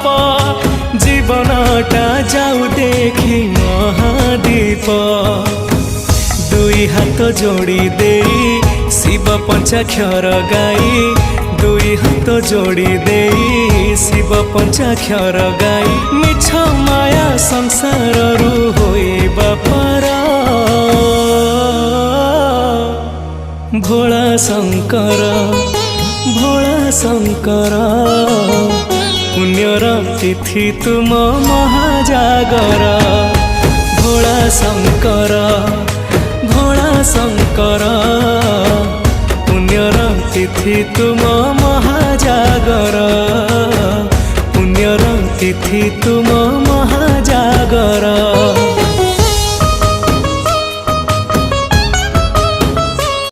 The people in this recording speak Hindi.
पाप जीवनटा जाऊ देखी महादीप दुई हाथ जोड़ी दे शिव पंचाक्षर गाई दुई हाथ जोड़ी दे शिव पंचाक्षर गाई मिछ माया संसार रु होइबा पार भोला शंकर पुण्यर तिथि तुम महाजागर भोला शंकर पुण्यर तिथि तुम महाजागर पुण्यर तिथि तुम महाजागर।